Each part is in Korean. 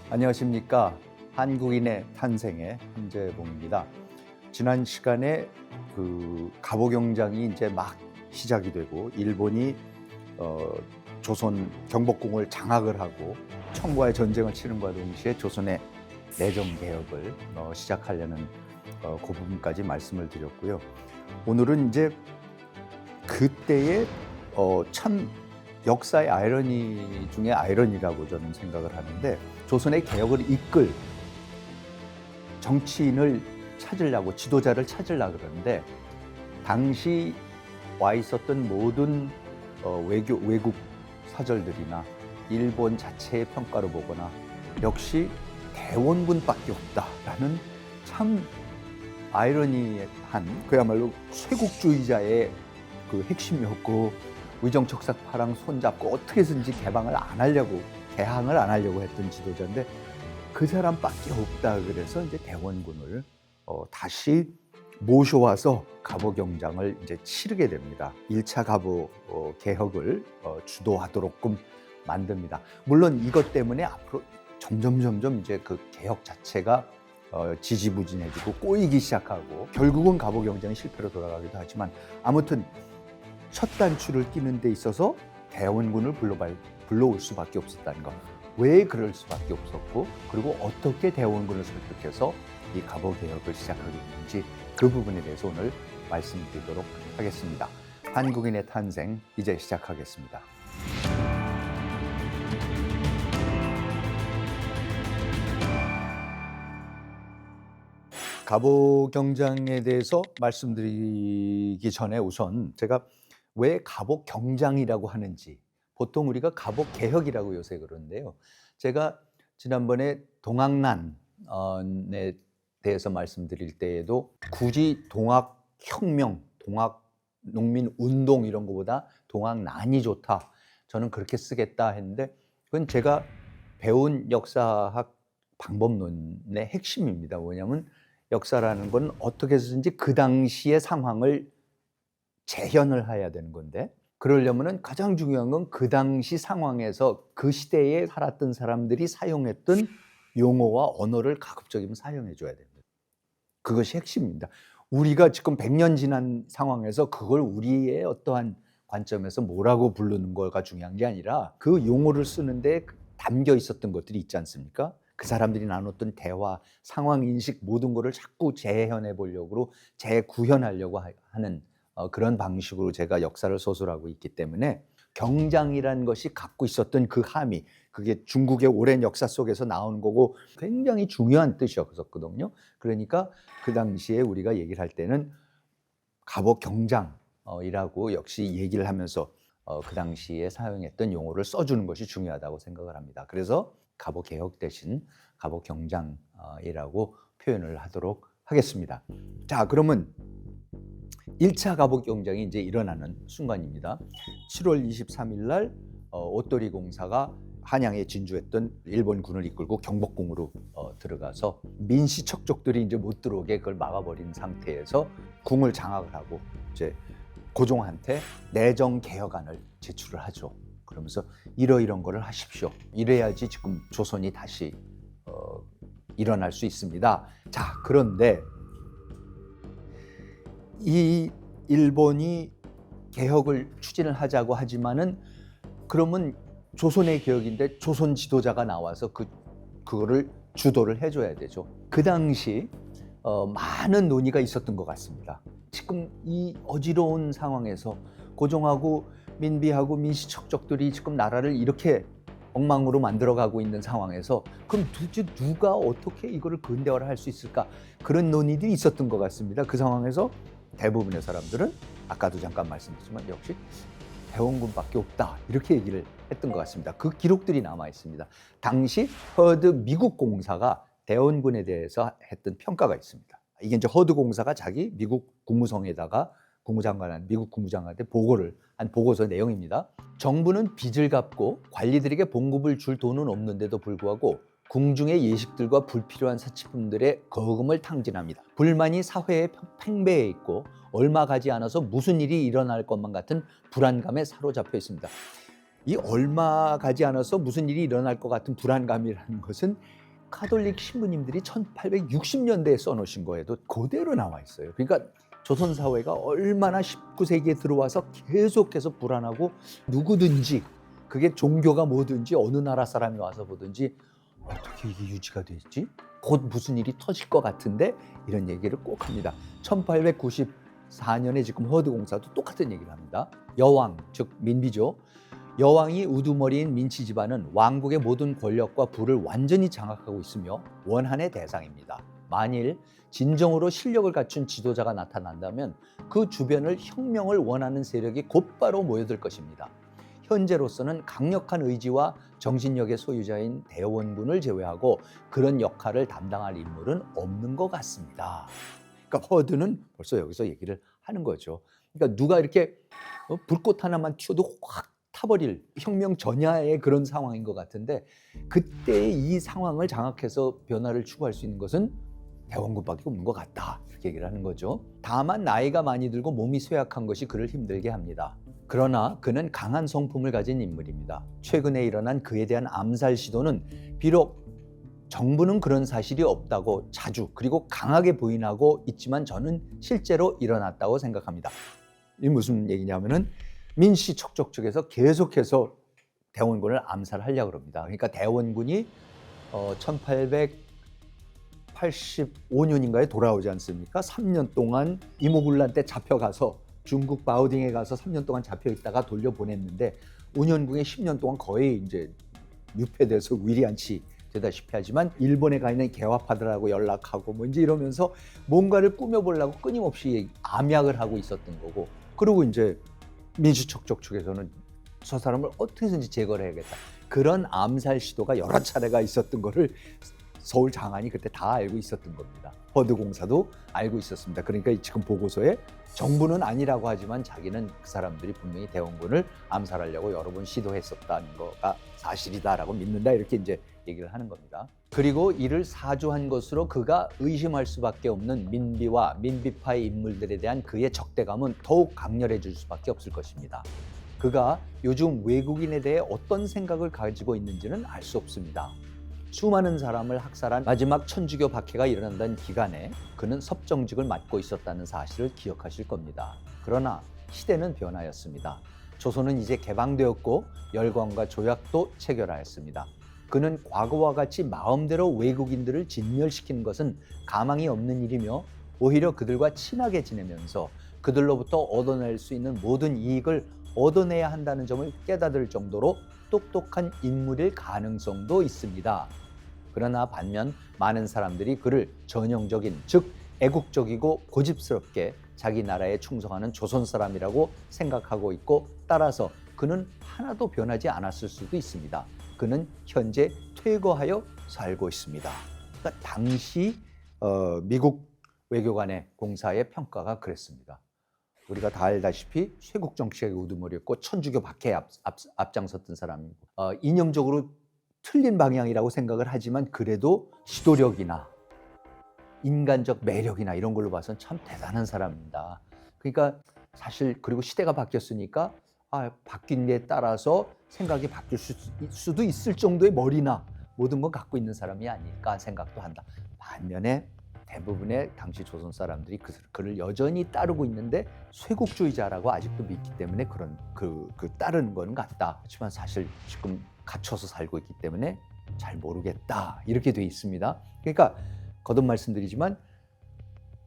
안녕하십니까. 한국인의 탄생의 함재봉입니다. 지난 시간에 갑오경장이 이제 막 시작이 되고 일본이 조선 경복궁을 장악을 하고 청과의 전쟁을 치른과 동시에 조선의 내정 개혁을 시작하려는 그 부분까지 말씀을 드렸고요. 오늘은 이제 그때의 참 역사의 아이러니 중에 아이러니라고 저는 생각을 하는데, 조선의 개혁을 이끌 정치인을 찾으려고, 지도자를 찾으려고 그러는데, 당시 와 있었던 모든 외국 사절들이나 일본 자체의 평가로 보거나 역시 대원군밖에 없다라는 참 아이러니한, 그야말로 쇄국주의자의 그 핵심이었고, 의정척삭파랑 손잡고 어떻게든지 개항을 안 하려고 했던 지도자인데, 그 사람밖에 없다. 그래서 이제 대원군을 다시 모셔와서 갑오경장을 이제 치르게 됩니다. 1차 갑오 개혁을 주도하도록끔 만듭니다. 물론 이것 때문에 앞으로 점점 이제 그 개혁 자체가 지지부진해지고 꼬이기 시작하고, 결국은 갑오경장이 실패로 돌아가기도 하지만, 아무튼 첫 단추를 끼는 데 있어서 대원군을 불러올 수밖에 없었다는 것. 왜 그럴 수밖에 없었고, 그리고 어떻게 대원군을 설득해서 이 갑오개혁을 시작하게 됐는지, 그 부분에 대해서 오늘 말씀드리도록 하겠습니다. 한국인의 탄생, 이제 시작하겠습니다. 갑오경장에 대해서 말씀드리기 전에 우선 제가 왜 갑오경장이라고 하는지, 보통 우리가 갑오개혁이라고 요새 그러는데요. 제가 지난번에 동학난에 대해서 말씀드릴 때에도 굳이 동학혁명, 동학농민운동 이런 것보다 동학난이 좋다, 저는 그렇게 쓰겠다 했는데, 그건 제가 배운 역사학 방법론의 핵심입니다. 뭐냐면 역사라는 건 어떻게 해서든지 그 당시의 상황을 재현을 해야 되는 건데, 그러려면 가장 중요한 건 그 당시 상황에서 그 시대에 살았던 사람들이 사용했던 용어와 언어를 가급적이면 사용해 줘야 됩니다. 그것이 핵심입니다. 우리가 지금 100년 지난 상황에서 그걸 우리의 어떠한 관점에서 뭐라고 부르는 거가 중요한 게 아니라, 그 용어를 쓰는데 담겨 있었던 것들이 있지 않습니까? 그 사람들이 나눴던 대화, 상황인식, 모든 거를 자꾸 재현해 보려고, 재구현하려고 하는 그런 방식으로 제가 역사를 소설하고 있기 때문에, 경장이라는 것이 갖고 있었던 그 함의, 그게 중국의 오랜 역사 속에서 나오는 거고 굉장히 중요한 뜻이었거든요. 그러니까 그 당시에 우리가 얘기를 할 때는 갑오경장이라고 역시 얘기를 하면서 그 당시에 사용했던 용어를 써주는 것이 중요하다고 생각을 합니다. 그래서 갑오개혁 대신 갑오경장이라고 표현을 하도록 하겠습니다. 자, 그러면 1차 갑오경장이 이제 일어나는 순간입니다. 7월 23일 날 옷도리 공사가 한양에 진주했던 일본군을 이끌고 경복궁으로 들어가서 민시척족들이 이제 못 들어오게 그걸 막아버린 상태에서 궁을 장악을 하고 이제 고종한테 내정 개혁안을 제출을 하죠. 그러면서 이러이런 거를 하십시오. 이래야지 지금 조선이 다시 일어날 수 있습니다. 자, 그런데 이 일본이 개혁을 추진을 하자고 하지만은, 그러면 조선의 개혁인데 조선 지도자가 나와서 그거를 주도를 해줘야 되죠. 그 당시 많은 논의가 있었던 것 같습니다. 지금 이 어지러운 상황에서 고종하고 민비하고 민시척족들이 지금 나라를 이렇게 엉망으로 만들어가고 있는 상황에서, 그럼 도대체 누가 어떻게 이거를 근대화를 할 수 있을까, 그런 논의들이 있었던 것 같습니다. 그 상황에서 대부분의 사람들은 아까도 잠깐 말씀드렸지만 역시 대원군밖에 없다, 이렇게 얘기를 했던 것 같습니다. 그 기록들이 남아 있습니다. 당시 허드 미국 공사가 대원군에 대해서 했던 평가가 있습니다. 이게 이제 허드 공사가 자기 미국 국무성에다가 미국 국무장관한테 보고를 한 보고서 내용입니다. 정부는 빚을 갚고 관리들에게 봉급을 줄 돈은 없는데도 불구하고 궁중의 예식들과 불필요한 사치품들의 거금을 탕진합니다. 불만이 사회에 팽배해 있고 얼마 가지 않아서 무슨 일이 일어날 것만 같은 불안감에 사로잡혀 있습니다. 이 얼마 가지 않아서 무슨 일이 일어날 것 같은 불안감이라는 것은 카톨릭 신부님들이 1860년대에 써놓으신 거에도 그대로 나와 있어요. 그러니까 조선 사회가 얼마나 19세기에 들어와서 계속해서 불안하고 누구든지 그게 종교가 뭐든지 어느 나라 사람이 와서 보든지 어떻게 이게 유지가 되지? 곧 무슨 일이 터질 것 같은데 이런 얘기를 꼭 합니다. 1894년에 지금 허드공사도 똑같은 얘기를 합니다. 여왕, 즉 민비죠. 여왕이 우두머리인 민치 집안은 왕국의 모든 권력과 부를 완전히 장악하고 있으며 원한의 대상입니다. 만일 진정으로 실력을 갖춘 지도자가 나타난다면 그 주변을 혁명을 원하는 세력이 곧바로 모여들 것입니다. 현재로서는 강력한 의지와 정신력의 소유자인 대원군을 제외하고 그런 역할을 담당할 인물은 없는 것 같습니다. 그러니까 허드는 벌써 여기서 얘기를 하는 거죠. 그러니까 누가 이렇게 불꽃 하나만 튀어도 확 타버릴 혁명 전야의 그런 상황인 것 같은데 그때 이 상황을 장악해서 변화를 추구할 수 있는 것은 대원군밖에 없는 것 같다 이렇게 얘기를 하는 거죠. 다만 나이가 많이 들고 몸이 쇠약한 것이 그를 힘들게 합니다. 그러나 그는 강한 성품을 가진 인물입니다. 최근에 일어난 그에 대한 암살 시도는 비록 정부는 그런 사실이 없다고 자주 그리고 강하게 부인하고 있지만 저는 실제로 일어났다고 생각합니다. 이 무슨 얘기냐면은 민씨 척족 측에서 계속해서 대원군을 암살하려고 합니다. 그러니까 대원군이 1885년인가에 돌아오지 않습니까? 3년 동안 이모군란 때 잡혀가서 중국 바오딩에 가서 3년 동안 잡혀 있다가 돌려보냈는데 운현궁에 10년 동안 거의 이제 유폐돼서 위리안치 되다시피 하지만 일본에 가 있는 개화파들하고 연락하고 뭐 이제 이러면서 뭔가를 꾸며보려고 끊임없이 암약을 하고 있었던 거고 그리고 이제 민주척족 측에서는 저 사람을 어떻게든지 제거를 해야겠다. 그런 암살 시도가 여러 차례가 있었던 거를 서울 장안이 그때 다 알고 있었던 겁니다. 허드공사도 알고 있었습니다. 그러니까 지금 보고서에 정부는 아니라고 하지만 자기는 그 사람들이 분명히 대원군을 암살하려고 여러 번 시도했었다는 거가 사실이다라고 믿는다 이렇게 이제 얘기를 하는 겁니다. 그리고 이를 사주한 것으로 그가 의심할 수밖에 없는 민비와 민비파의 인물들에 대한 그의 적대감은 더욱 강렬해질 수밖에 없을 것입니다. 그가 요즘 외국인에 대해 어떤 생각을 가지고 있는지는 알 수 없습니다. 수많은 사람을 학살한 마지막 천주교 박해가 일어난다는 기간에 그는 섭정직을 맡고 있었다는 사실을 기억하실 겁니다. 그러나 시대는 변하였습니다. 조선은 이제 개방되었고 열강과 조약도 체결하였습니다. 그는 과거와 같이 마음대로 외국인들을 진멸시키는 것은 가망이 없는 일이며 오히려 그들과 친하게 지내면서 그들로부터 얻어낼 수 있는 모든 이익을 얻어내야 한다는 점을 깨닫을 정도로 똑똑한 인물일 가능성도 있습니다. 그러나 반면 많은 사람들이 그를 전형적인 즉 애국적이고 고집스럽게 자기 나라에 충성하는 조선 사람이라고 생각하고 있고 따라서 그는 하나도 변하지 않았을 수도 있습니다. 그는 현재 퇴거하여 살고 있습니다. 그러니까 당시 미국 외교관의 공사의 평가가 그랬습니다. 우리가 다 알다시피 쇄국 정치의 우두머리였고 천주교 박해에 앞장섰던 사람이고 이념적으로 틀린 방향이라고 생각을 하지만 그래도 지도력이나 인간적 매력이나 이런 걸로 봐서는 참 대단한 사람입니다. 그러니까 사실 그리고 시대가 바뀌었으니까 바뀐 데 따라서 생각이 바뀔 수도 있을 정도의 머리나 모든 걸 갖고 있는 사람이 아닐까 생각도 한다. 반면에 대부분의 당시 조선 사람들이 그를 여전히 따르고 있는데 쇄국주의자라고 아직도 믿기 때문에 그런 따르는 건 같다. 하지만 사실 지금 갇혀서 살고 있기 때문에 잘 모르겠다 이렇게 돼 있습니다. 그러니까 거듭 말씀드리지만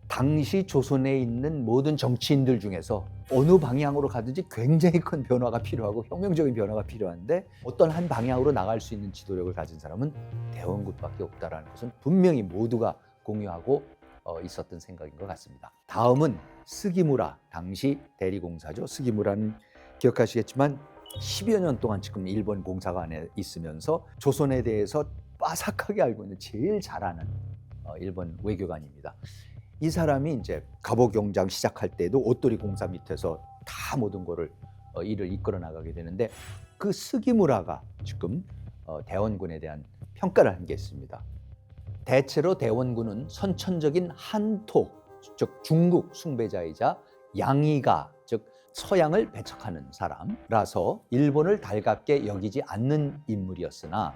당시 조선에 있는 모든 정치인들 중에서 어느 방향으로 가든지 굉장히 큰 변화가 필요하고 혁명적인 변화가 필요한데 어떤 한 방향으로 나갈 수 있는 지도력을 가진 사람은 대원군밖에 없다라는 것은 분명히 모두가 공유하고 있었던 생각인 것 같습니다. 다음은 스기무라, 당시 대리공사죠. 스기무라는 기억하시겠지만 10여 년 동안 지금 일본 공사관에 있으면서 조선에 대해서 빠삭하게 알고 있는 제일 잘하는 일본 외교관입니다. 이 사람이 이제 갑오경장 시작할 때도 옷도리 공사 밑에서 다 모든 거를 일을 이끌어 나가게 되는데 그 스기무라가 지금 대원군에 대한 평가를 한 게 있습니다. 대체로 대원군은 선천적인 한토, 즉 중국 숭배자이자 양이가, 즉 서양을 배척하는 사람라서 일본을 달갑게 여기지 않는 인물이었으나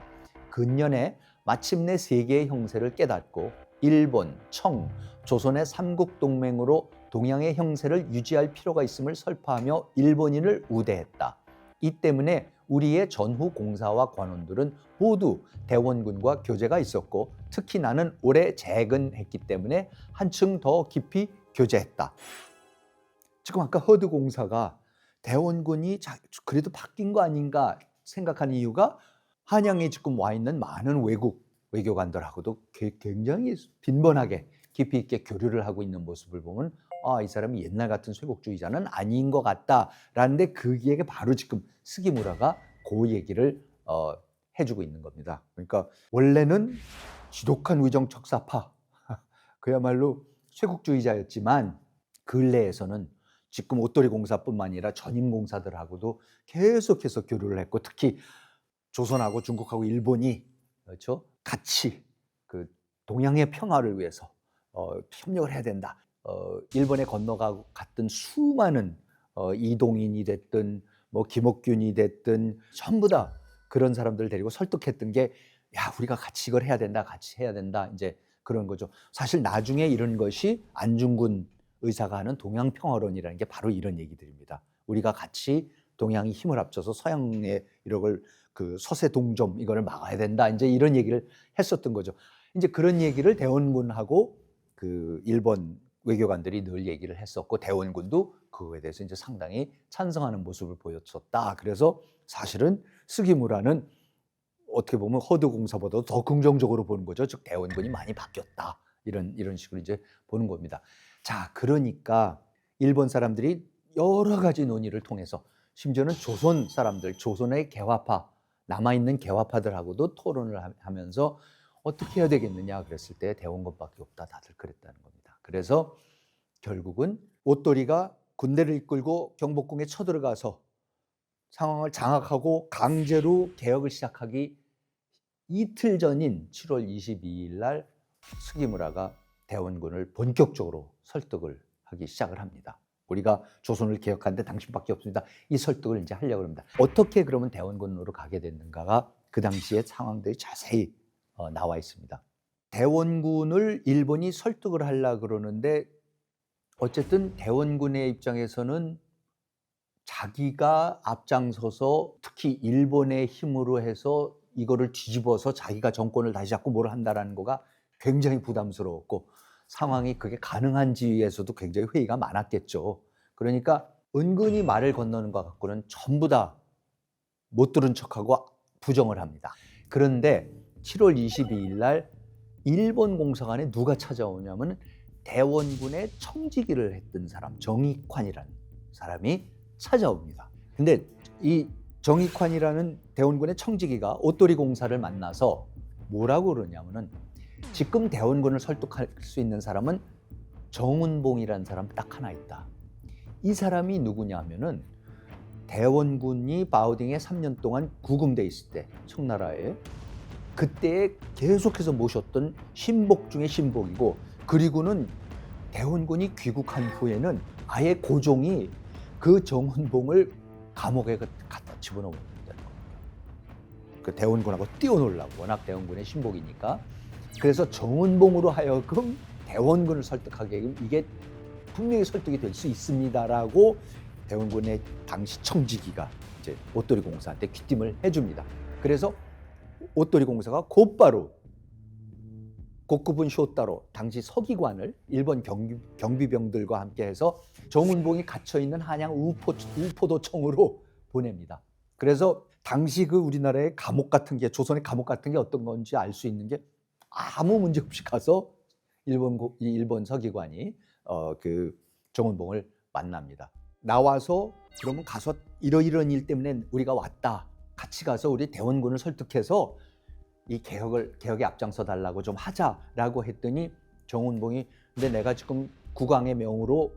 근년에 마침내 세계의 형세를 깨닫고 일본, 청, 조선의 삼국동맹으로 동양의 형세를 유지할 필요가 있음을 설파하며 일본인을 우대했다. 이 때문에 우리의 전후 공사와 관원들은 모두 대원군과 교제가 있었고 특히 나는 오래 재근했기 때문에 한층 더 깊이 교제했다. 지금 아까 허드 공사가 대원군이 그래도 바뀐 거 아닌가 생각하는 이유가 한양에 지금 와 있는 많은 외국 외교관들하고도 굉장히 빈번하게 깊이 있게 교류를 하고 있는 모습을 보면 이 사람이 옛날 같은 쇄국주의자는 아닌 것 같다라는데 그게 바로 지금 스기무라가 그 얘기를 해주고 있는 겁니다. 그러니까 원래는 지독한 위정척사파 그야말로 쇄국주의자였지만 근래에서는 지금 옷도리 공사뿐만 아니라 전임 공사들하고도 계속해서 교류를 했고 특히 조선하고 중국하고 일본이 그렇죠? 같이 그 동양의 평화를 위해서 협력을 해야 된다. 일본에 건너가고 갔던 수많은 이동인이 됐든 뭐 김옥균이 됐든 전부 다 그런 사람들 데리고 설득했던 게 야 우리가 같이 이걸 해야 된다, 같이 해야 된다 이제 그런 거죠. 사실 나중에 이런 것이 안중근 의사가 하는 동양평화론이라는 게 바로 이런 얘기들입니다. 우리가 같이 동양이 힘을 합쳐서 서양의 이런 그 서세 동점 이거를 막아야 된다. 이제 이런 얘기를 했었던 거죠. 이제 그런 얘기를 대원군하고 그 일본 외교관들이 늘 얘기를 했었고 대원군도 그거에 대해서 이제 상당히 찬성하는 모습을 보였었다. 그래서 사실은 스기무라는 어떻게 보면 허드 공사보다 더 긍정적으로 보는 거죠. 즉 대원군이 많이 바뀌었다. 이런 식으로 이제 보는 겁니다. 자, 그러니까 일본 사람들이 여러 가지 논의를 통해서 심지어는 조선 사람들, 조선의 개화파, 남아있는 개화파들하고도 토론을 하면서 어떻게 해야 되겠느냐 그랬을 때 대원군밖에 없다. 다들 그랬다는 겁니다. 그래서 결국은 옷도리가 군대를 이끌고 경복궁에 쳐들어가서 상황을 장악하고 강제로 개혁을 시작하기 이틀 전인 7월 22일 날 스기무라가 대원군을 본격적으로 설득을 하기 시작을 합니다. 우리가 조선을 개혁하는데 당신밖에 없습니다. 이 설득을 이제 하려고 합니다. 어떻게 그러면 대원군으로 가게 됐는가가 그 당시의 상황들이 자세히 나와 있습니다. 대원군을 일본이 설득을 하려고 그러는데 어쨌든 대원군의 입장에서는 자기가 앞장서서 특히 일본의 힘으로 해서 이거를 뒤집어서 자기가 정권을 다시 잡고 뭘 한다라는 거가 굉장히 부담스러웠고 상황이 그게 가능한지에서도 굉장히 회의가 많았겠죠. 그러니까 은근히 말을 건너는 것 같고는 전부 다 못 들은 척하고 부정을 합니다. 그런데 7월 22일 날 일본 공사관에 누가 찾아오냐면 대원군의 청지기를 했던 사람 정익환이라는 사람이 찾아옵니다. 근데 이 정익환이라는 대원군의 청지기가 옷도리 공사를 만나서 뭐라고 그러냐면은 지금 대원군을 설득할 수 있는 사람은 정운봉이라는 사람 딱 하나 있다. 이 사람이 누구냐면은 대원군이 바오딩에 3년 동안 구금돼 있을 때 청나라에 그때 계속해서 모셨던 신복 중에 신복이고 그리고는 대원군이 귀국한 후에는 아예 고종이 그 정운봉을 감옥에 갖다 집어넣는다는 겁니다. 그 대원군하고 뛰어놀라고 워낙 대원군의 신복이니까 그래서 정운봉으로 하여금 대원군을 설득하게 이게 분명히 설득이 될 수 있습니다라고 대원군의 당시 청지기가 이제 옷도리 공사한테 귀띔을 해줍니다. 그래서 옷도리 공사가 곧바로 고쿠분 쇼따로 당시 서기관을 일본 경비병들과 함께해서 정운봉이 갇혀 있는 한양 우포도청으로 보냅니다. 그래서 당시 그 우리나라의 감옥 같은 게 조선의 감옥 같은 게 어떤 건지 알 수 있는 게 아무 문제 없이 가서 일본 서기관이 그 정운봉을 만납니다. 나와서 그러면 가서 이러이러한 일 때문에 우리가 왔다. 같이 가서 우리 대원군을 설득해서 이 개혁에 앞장서 달라고 좀 하자라고 했더니 정운봉이 근데 내가 지금 국왕의 명으로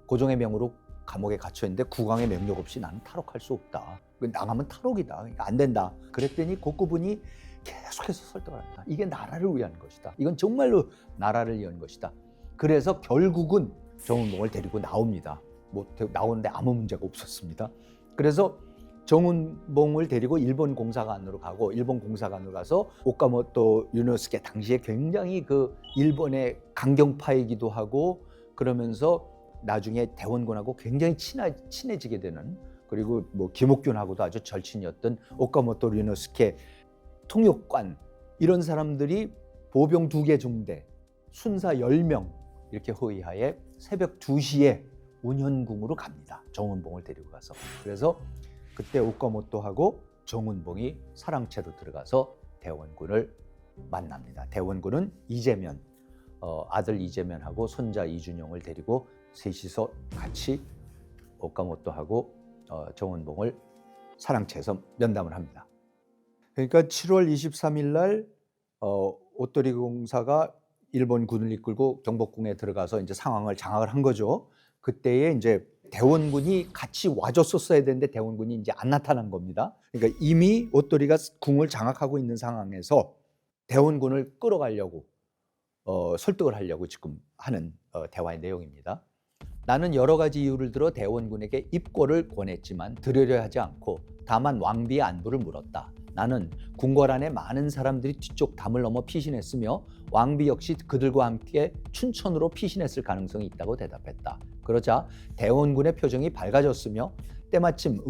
고종의 명으로 감옥에 갇혀 있는데 국왕의 명령 없이 나는 탈옥할 수 없다. 나가면 탈옥이다. 그러니까 안 된다. 그랬더니 고구분이 계속해서 설득을 합니다. 이게 나라를 위한 것이다. 이건 정말로 나라를 위한 것이다. 그래서 결국은 정운봉을 데리고 나옵니다. 나오는데 아무 문제가 없었습니다. 그래서 정은봉을 데리고 일본 공사관으로 가고, 일본 공사관으로 가서 오카모토 류노스케, 당시에 굉장히 그 일본의 강경파이기도 하고 그러면서 나중에 대원군하고 굉장히 친해지게 되는, 그리고 뭐 김옥균하고도 아주 절친이었던 오카모토 류노스케 통역관, 이런 사람들이 보병 2개 중대, 순사 10명 이렇게 호위하에 새벽 2시에 운현궁으로 갑니다. 정은봉을 데리고 가서. 그래서 그때 오카모토하고 정은봉이 사랑채로 들어가서 대원군을 만납니다. 대원군은 이재면, 아들 이재면하고 손자 이준용을 데리고 셋이서 같이 오카모토하고 정은봉을 사랑채에서 면담을 합니다. 그러니까 7월 23일 날 오토리 공사가 일본 군을 이끌고 경복궁에 들어가서 이제 상황을 장악을 한 거죠. 그때에 이제 대원군이 같이 와줬었어야 되는데 대원군이 이제 안 나타난 겁니다. 그러니까 이미 오토리가 궁을 장악하고 있는 상황에서 대원군을 끌어가려고 설득을 하려고 지금 하는 대화의 내용입니다. 나는 여러 가지 이유를 들어 대원군에게 입고를 권했지만 들으려 하지 않고 다만 왕비의 안부를 물었다. 나는 궁궐 안에 많은 사람들이 뒤쪽 담을 넘어 피신했으며 왕비 역시 그들과 함께 춘천으로 피신했을 가능성이 있다고 대답했다. 그러자 대원군의 표정이 밝아졌으며 때마침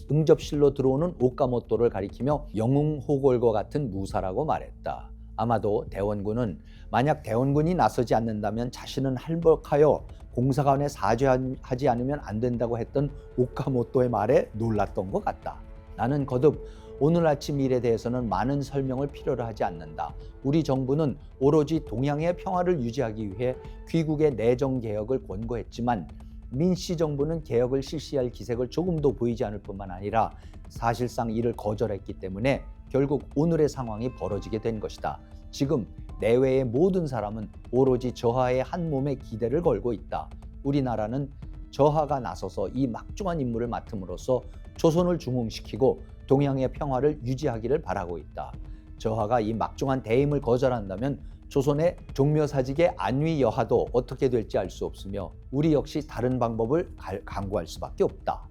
응접실로 들어오는 오카모토를 가리키며 영웅호골과 같은 무사라고 말했다. 아마도 대원군은 만약 대원군이 나서지 않는다면 자신은 할복하여 공사관에 사죄하지 않으면 안 된다고 했던 오카모토의 말에 놀랐던 것 같다. 나는 거듭 오늘 아침 일에 대해서는 많은 설명을 필요로 하지 않는다. 우리 정부는 오로지 동양의 평화를 유지하기 위해 귀국의 내정 개혁을 권고했지만 민씨 정부는 개혁을 실시할 기색을 조금도 보이지 않을 뿐만 아니라 사실상 이를 거절했기 때문에 결국 오늘의 상황이 벌어지게 된 것이다. 지금 내외의 모든 사람은 오로지 저하의 한 몸에 기대를 걸고 있다. 우리나라는 저하가 나서서 이 막중한 임무를 맡음으로써 조선을 중흥시키고 동양의 평화를 유지하기를 바라고 있다. 저하가 이 막중한 대임을 거절한다면 조선의 종묘사직의 안위 여하도 어떻게 될지 알 수 없으며 우리 역시 다른 방법을 강구할 수밖에 없다.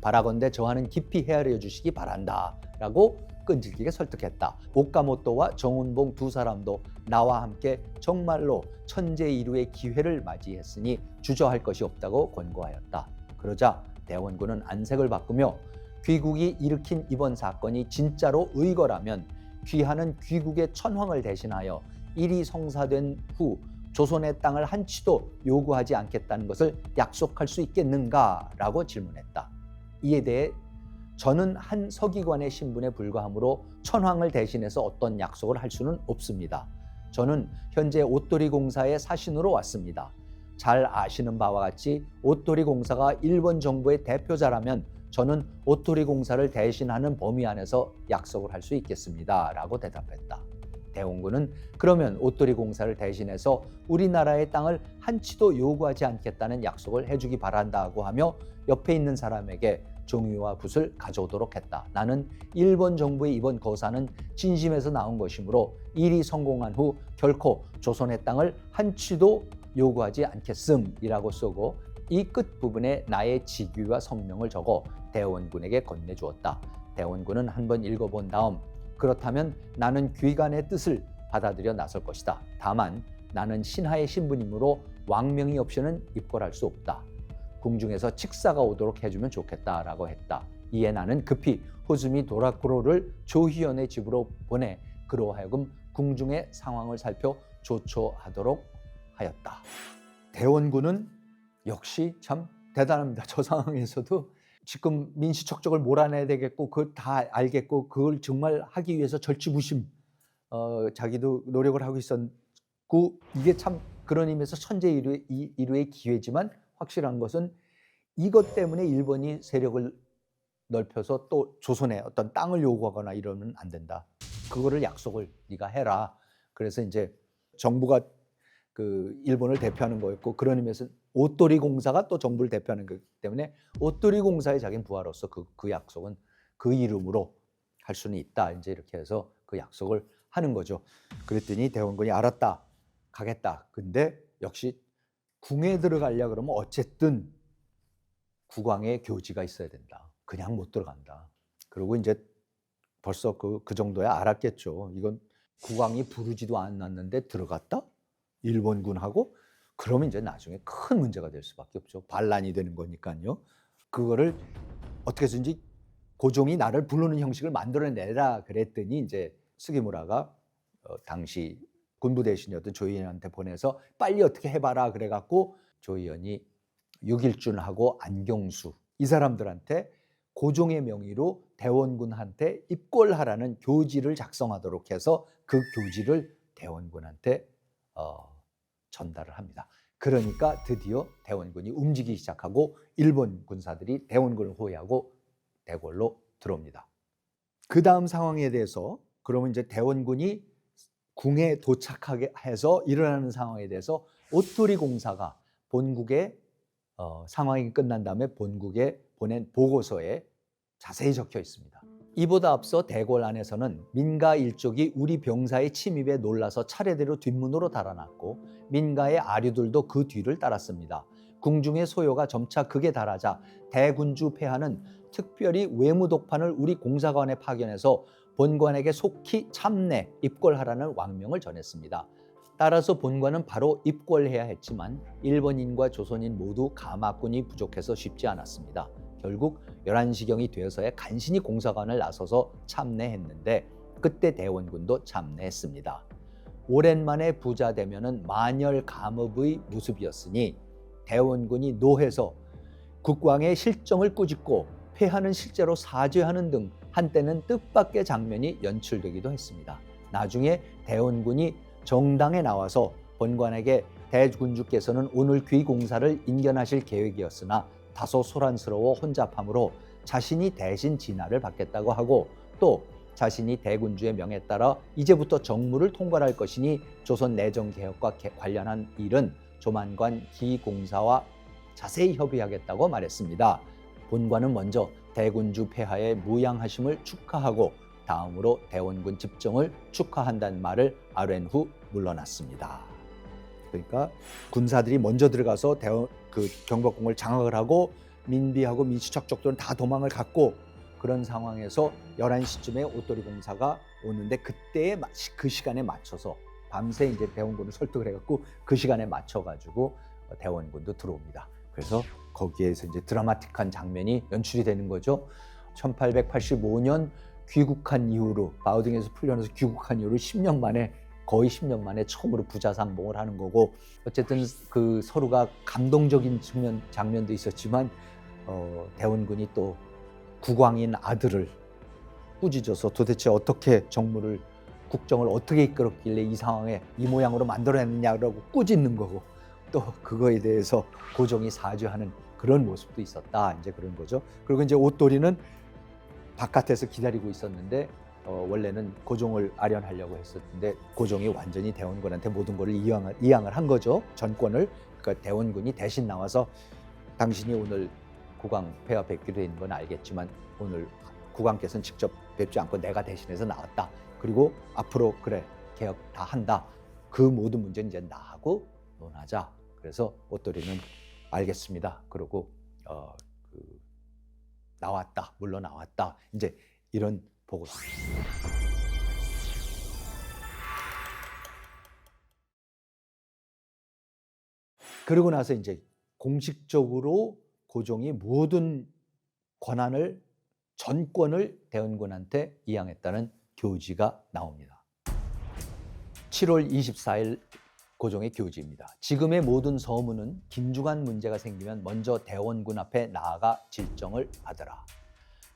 바라건대 저하는 깊이 헤아려 주시기 바란다 라고 끈질기게 설득했다. 오카모토와 정은봉 두 사람도 나와 함께 정말로 천재이루의 기회를 맞이했으니 주저할 것이 없다고 권고하였다. 그러자 대원군은 안색을 바꾸며 귀국이 일으킨 이번 사건이 진짜로 의거라면 귀하는 귀국의 천황을 대신하여 일이 성사된 후 조선의 땅을 한 치도 요구하지 않겠다는 것을 약속할 수 있겠는가? 라고 질문했다. 이에 대해 저는 한 서기관의 신분에 불과하므로 천황을 대신해서 어떤 약속을 할 수는 없습니다. 저는 현재 오토리 공사의 사신으로 왔습니다. 잘 아시는 바와 같이 오토리 공사가 일본 정부의 대표자라면 저는 오토리 공사를 대신하는 범위 안에서 약속을 할 수 있겠습니다. 라고 대답했다. 대원군은 그러면 오토리 공사를 대신해서 우리나라의 땅을 한 치도 요구하지 않겠다는 약속을 해주기 바란다고 하며 옆에 있는 사람에게 종이와 붓을 가져오도록 했다. 나는 일본 정부의 이번 거사는 진심에서 나온 것이므로 일이 성공한 후 결코 조선의 땅을 한 치도 요구하지 않겠음이라고 쓰고 이 끝부분에 나의 직위와 성명을 적어 대원군에게 건네주었다. 대원군은 한번 읽어본 다음 그렇다면 나는 귀관의 뜻을 받아들여 나설 것이다. 다만 나는 신하의 신분이므로 왕명이 없이는 입궐할 수 없다. 궁중에서 칙사가 오도록 해주면 좋겠다라고 했다. 이에 나는 급히 호즈미 도라쿠로를 조희연의 집으로 보내 그로 하여금 궁중의 상황을 살펴 조처하도록 하였다. 대원군은 역시 참 대단합니다. 저 상황에서도 지금 민시척적을 몰아내야 되겠고 그걸 다 알겠고 그걸 정말 하기 위해서 절치부심 자기도 노력을 하고 있었고 이게 참 그런 의미에서 천재일우의 기회지만 확실한 것은 이것 때문에 일본이 세력을 넓혀서 또 조선에 어떤 땅을 요구하거나 이러면 안 된다. 그거를 약속을 네가 해라. 그래서 이제 정부가 그 일본을 대표하는 거였고 그런 의미에서 오토리 공사가 또 정부를 대표하는 거기 때문에 오토리 공사의 자기는 부하로서 그 약속은 그 이름으로 할 수는 있다. 이제 이렇게 해서 그 약속을 하는 거죠. 그랬더니 대원군이 알았다. 가겠다. 근데 역시 궁에 들어가려 그러면 어쨌든 국왕의 교지가 있어야 된다. 그냥 못 들어간다. 그리고 이제 벌써 그 정도야 알았겠죠. 이건 국왕이 부르지도 않았는데 들어갔다? 일본군하고? 그러면 이제 나중에 큰 문제가 될 수밖에 없죠. 반란이 되는 거니까요. 그거를 어떻게 해서든지 고종이 나를 부르는 형식을 만들어내라 그랬더니 이제 스기무라가 당시 군부 대신이었던 조이현한테 보내서 빨리 어떻게 해봐라 그래갖고 조이현이 육일준하고 안경수 이 사람들한테 고종의 명의로 대원군한테 입궐하라는 교지를 작성하도록 해서 그 교지를 대원군한테 전달을 합니다. 그러니까 드디어 대원군이 움직이기 시작하고 일본 군사들이 대원군을 호위하고 대궐로 들어옵니다. 그 다음 상황에 대해서 그러면 이제 대원군이 궁에 도착하게 해서 일어나는 상황에 대해서 오토리 공사가 본국에 상황이 끝난 다음에 본국에 보낸 보고서에 자세히 적혀 있습니다. 이보다 앞서 대궐 안에서는 민가 일족이 우리 병사의 침입에 놀라서 차례대로 뒷문으로 달아났고 민가의 아류들도 그 뒤를 따랐습니다. 궁중의 소요가 점차 극에 달하자 대군주 폐하는 특별히 외무독판을 우리 공사관에 파견해서 본관에게 속히 참내, 입궐하라는 왕명을 전했습니다. 따라서 본관은 바로 입궐해야 했지만 일본인과 조선인 모두 가마꾼이 부족해서 쉽지 않았습니다. 결국 11시경이 되어서야 간신히 공사관을 나서서 참내했는데 그때 대원군도 참내했습니다. 오랜만에 부자 되면은 만열 감업의 모습이었으니 대원군이 노해서 국왕의 실정을 꾸짖고 폐하는 실제로 사죄하는 등 한때는 뜻밖의 장면이 연출되기도 했습니다. 나중에 대원군이 정당에 나와서 본관에게 대군주께서는 오늘 귀공사를 인견하실 계획이었으나 다소 소란스러워 혼잡함으로 자신이 대신 진화를 받겠다고 하고 또 자신이 대군주의 명에 따라 이제부터 정무를 통괄할 것이니 조선 내정개혁과 관련한 일은 조만간 기공사와 자세히 협의하겠다고 말했습니다. 본관은 먼저 대군주 폐하의 무양하심을 축하하고 다음으로 대원군 집정을 축하한다는 말을 아랜 후 물러났습니다. 그러니까 군사들이 먼저 들어가서 경복궁을 장악을 하고 민비하고 민수척족들은 다 도망을 갔고 그런 상황에서 11시쯤에 오토리 공사가 오는데 그때의 그 시간에 맞춰서 밤새 이제 대원군을 설득을 해갖고 그 시간에 맞춰가지고 대원군도 들어옵니다. 그래서 거기에서 이제 드라마틱한 장면이 연출이 되는 거죠. 1885년 귀국한 이후로 바우딩에서 풀려나서 귀국한 이후로 10년 만에 거의 10년 만에 처음으로 부자상봉을 하는 거고 어쨌든 그 서로가 감동적인 장면도 있었지만 대원군이 또 국왕인 아들을 꾸짖어서 도대체 어떻게 국정을 어떻게 이끌었길래 이 상황에 이 모양으로 만들어냈느냐라고 꾸짖는 거고 또 그거에 대해서 고종이 사죄하는 그런 모습도 있었다. 이제 그런 거죠. 그리고 이제 옷도리는 바깥에서 기다리고 있었는데 원래는 고종을 아련하려고 했었는데 고종이 완전히 대원군한테 모든 걸 이양을 한 거죠. 전권을. 그러니까 대원군이 대신 나와서 당신이 오늘 국왕 폐하 뵙기로 된 건 알겠지만 오늘 국왕께서는 직접 뵙지 않고 내가 대신해서 나왔다. 그리고 앞으로 그래 개혁 다 한다. 그 모든 문제는 이제 나하고 논하자. 그래서 옷도리는 알겠습니다. 그러고 나왔다. 물론 나왔다. 이제 이런 보고서. 그러고 나서 이제 공식적으로 고종이 모든 전권을 대원군한테 이양했다는 교지가 나옵니다. 7월 24일 고종의 교지입니다. 지금의 모든 서무는 긴중한 문제가 생기면 먼저 대원군 앞에 나아가 질정을 받으라.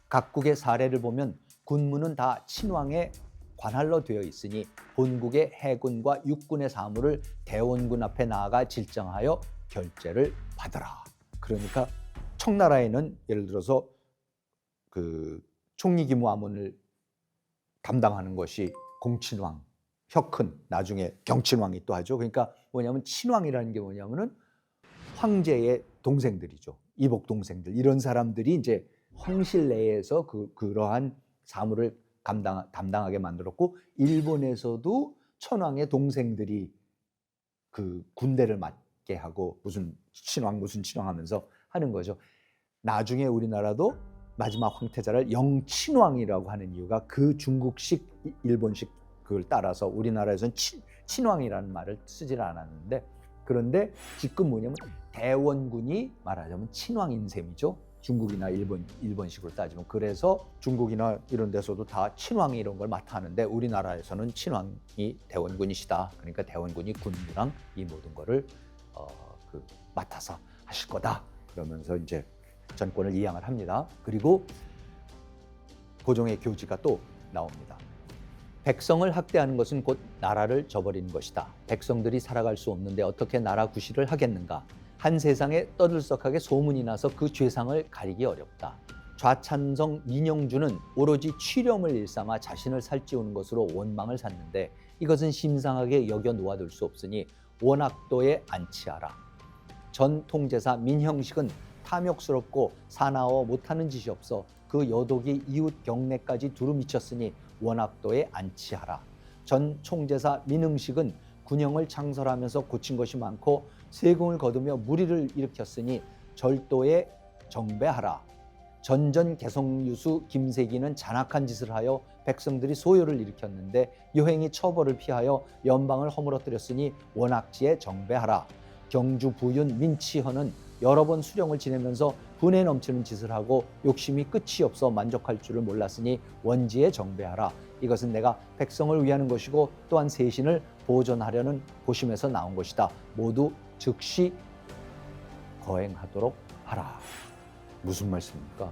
각국의 사례를 보면 군무는 다 친왕의 관할로 되어 있으니 본국의 해군과 육군의 사무를 대원군 앞에 나아가 질정하여 결재를 받으라. 그러니까 청나라에는 예를 들어서 그 총리기무하문을 담당하는 것이 공친왕, 혁흔, 나중에 경친왕이 또 하죠. 그러니까 뭐냐면 친왕이라는 게 뭐냐면은 황제의 동생들이죠. 이복 동생들 이런 사람들이 이제 황실 내에서 그러한 사무를 담당하게 만들었고 일본에서도 천황의 동생들이 그 군대를 맡게 하고 무슨 친왕 하면서 하는 거죠. 나중에 우리나라도 마지막 황태자를 영친왕이라고 하는 이유가 그 중국식 일본식 그걸 따라서 우리나라에서는 친왕이라는 말을 쓰질 않았는데, 그런데 지금 뭐냐면 대원군이 말하자면 친왕인 셈이죠. 중국이나 일본식으로 따지면. 그래서 중국이나 이런 데서도 다 친왕이 이런 걸 맡아 하는데 우리나라에서는 친왕이 대원군이시다. 그러니까 대원군이 군주랑 이 모든 거를 맡아서 하실 거다. 그러면서 이제 전권을 이양을 합니다. 그리고 고종의 교지가 또 나옵니다. 백성을 학대하는 것은 곧 나라를 저버리는 것이다. 백성들이 살아갈 수 없는데 어떻게 나라 구실을 하겠는가. 한 세상에 떠들썩하게 소문이 나서 그 죄상을 가리기 어렵다. 좌찬성 민영주는 오로지 취렴을 일삼아 자신을 살찌우는 것으로 원망을 샀는데 이것은 심상하게 여겨 놓아둘 수 없으니 원학도에 안치하라. 전 통제사 민형식은 탐욕스럽고 사나워 못하는 짓이 없어 그 여독이 이웃 경내까지 두루 미쳤으니 원학도에 안치하라. 전 총제사 민응식은 군영을 창설하면서 고친 것이 많고 세금을 거두며 무리를 일으켰으니 절도에 정배하라. 전전 개성유수 김세기는 잔악한 짓을 하여 백성들이 소요를 일으켰는데 여행이 처벌을 피하여 연방을 허물어뜨렸으니 원학지에 정배하라. 경주 부윤 민치헌은 여러 번 수령을 지내면서 분에 넘치는 짓을 하고 욕심이 끝이 없어 만족할 줄을 몰랐으니 원지에 정배하라. 이것은 내가 백성을 위하는 것이고 또한 세신을 보존하려는 고심에서 나온 것이다. 모두 즉시 거행하도록 하라. 무슨 말씀입니까?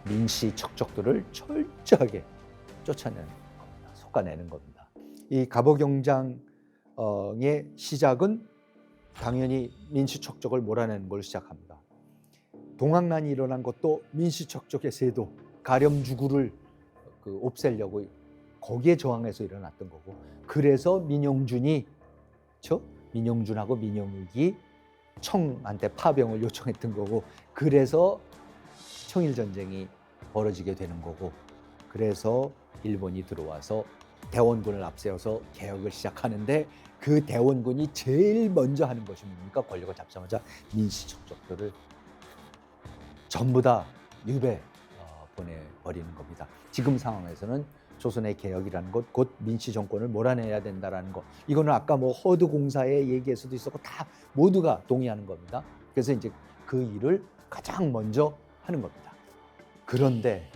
민씨 척적들을 철저하게 쫓아내는 겁니다. 솎아내는 겁니다. 이 갑오경장의 시작은 당연히 민씨척적을 몰아내는 걸 시작합니다. 동학난이 일어난 것도 민씨척적의 세도, 가렴주구를 없애려고 거기에 저항해서 일어났던 거고, 그래서 민영준하고 민영욱이 청한테 파병을 요청했던 거고, 그래서 청일전쟁이 벌어지게 되는 거고, 그래서 일본이 들어와서 대원군을 앞세워서 개혁을 시작하는데 그 대원군이 제일 먼저 하는 것이 뭡니까? 권력을 잡자마자 민씨척적들을 전부 다 유배 보내버리는 겁니다. 지금 상황에서는 조선의 개혁이라는 것, 곧 민씨 정권을 몰아내야 된다라는 것, 이거는 아까 뭐 허드공사의 얘기에서도 있었고 다 모두가 동의하는 겁니다. 그래서 이제 그 일을 가장 먼저 하는 겁니다. 그런데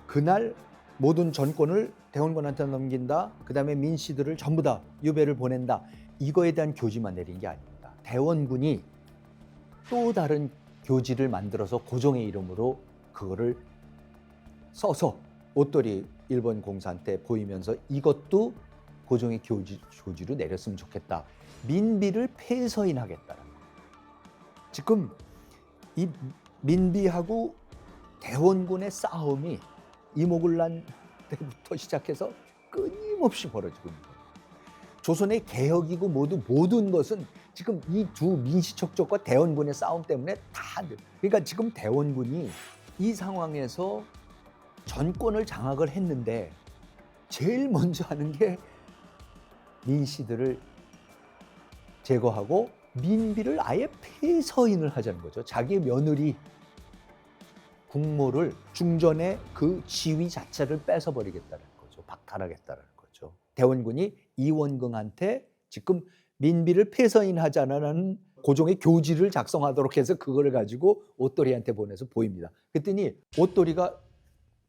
그날 모든 전권을 대원군한테 넘긴다, 그 다음에 민씨들을 전부 다 유배를 보낸다, 이거에 대한 교지만 내린 게 아닙니다. 대원군이 또 다른 교지를 만들어서 고종의 이름으로 그거를 써서 옷돌이 일본 공사한테 보이면서 이것도 고종의 교지로 내렸으면 좋겠다. 민비를 폐서인하겠다는 거예요. 지금 이 민비하고 대원군의 싸움이 이모군란 때부터 시작해서 끊임없이 벌어지고 있는 거예요. 조선의 개혁이고 모든 것은 지금 이 두 민씨척적과 대원군의 싸움 때문에 다, 그러니까 지금 대원군이 이 상황에서 전권을 장악을 했는데 제일 먼저 하는 게 민씨들을 제거하고 민비를 아예 폐서인을 하자는 거죠. 자기의 며느리 국모를 중전의 그 지위 자체를 뺏어버리겠다는 거죠. 박탈하겠다는 거죠. 대원군이 이원긍한테 지금 민비를 폐서인하자는 고종의 교지를 작성하도록 해서 그거를 가지고 옷돌이한테 보내서 보입니다. 그랬더니 옷돌이가